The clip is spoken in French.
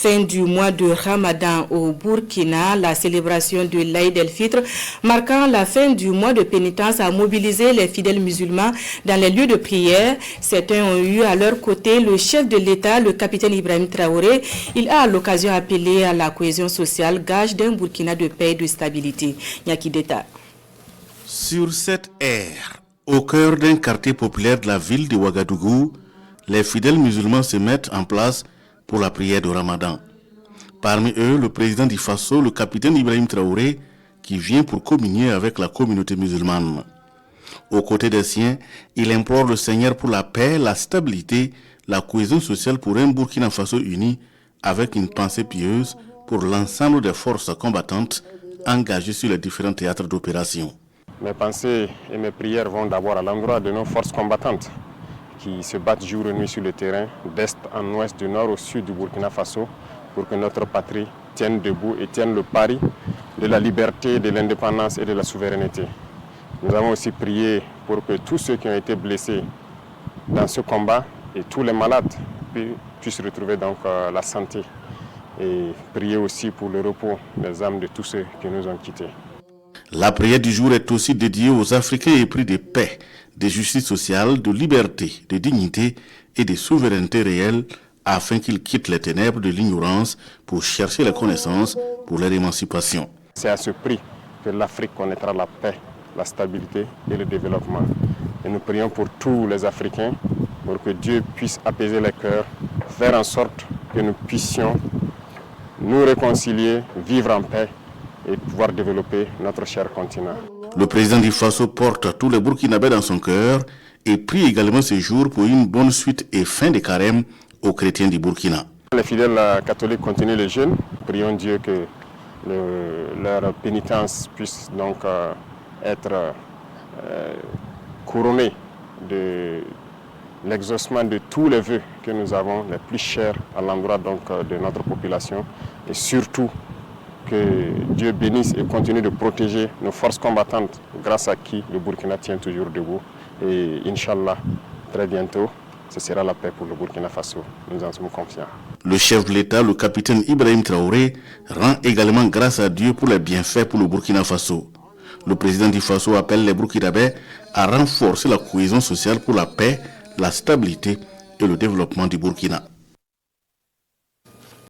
Fin du mois de Ramadan au Burkina, la célébration de l'Aïd el-Fitr, marquant la fin du mois de pénitence, a mobilisé les fidèles musulmans dans les lieux de prière. Certains ont eu à leur côté le chef de l'État, le capitaine Ibrahim Traoré. Il a à l'occasion appelé à la cohésion sociale, gage d'un Burkina de paix et de stabilité. Nyaki Deta. Sur cette aire, au cœur d'un quartier populaire de la ville de Ouagadougou, les fidèles musulmans se mettent en place pour la prière de Ramadan. Parmi eux, le président du Faso, le capitaine Ibrahim Traoré, qui vient pour communier avec la communauté musulmane. Aux côtés des siens, il implore le Seigneur pour la paix, la stabilité, la cohésion sociale pour un Burkina Faso uni, avec une pensée pieuse pour l'ensemble des forces combattantes engagées sur les différents théâtres d'opération. Mes pensées et mes prières vont d'abord à l'endroit de nos forces combattantes qui se battent jour et nuit sur le terrain, d'est en ouest, du nord au sud du Burkina Faso, pour que notre patrie tienne debout et tienne le pari de la liberté, de l'indépendance et de la souveraineté. Nous avons aussi prié pour que tous ceux qui ont été blessés dans ce combat et tous les malades puissent retrouver donc la santé, et prier aussi pour le repos des âmes de tous ceux qui nous ont quittés. La prière du jour est aussi dédiée aux Africains épris de paix, de justice sociale, de liberté, de dignité et de souveraineté réelle, afin qu'ils quittent les ténèbres de l'ignorance pour chercher la connaissance pour leur émancipation. C'est à ce prix que l'Afrique connaîtra la paix, la stabilité et le développement. Et nous prions pour tous les Africains, pour que Dieu puisse apaiser les cœurs, faire en sorte que nous puissions nous réconcilier, vivre en paix et pouvoir développer notre cher continent. Le président du Faso porte tous les Burkinabés dans son cœur et prie également ce jour pour une bonne suite et fin des carême aux chrétiens du Burkina. Les fidèles catholiques continuent le jeûne. Prions Dieu que leur pénitence puisse donc être couronnée de l'exaucement de tous les vœux que nous avons les plus chers à l'endroit donc de notre population, et surtout que Dieu bénisse et continue de protéger nos forces combattantes, grâce à qui le Burkina tient toujours debout. Et Inch'Allah, très bientôt, ce sera la paix pour le Burkina Faso. Nous en sommes confiants. Le chef de l'État, le capitaine Ibrahim Traoré, rend également grâce à Dieu pour les bienfaits pour le Burkina Faso. Le président du Faso appelle les Burkinabés à renforcer la cohésion sociale pour la paix, la stabilité et le développement du Burkina.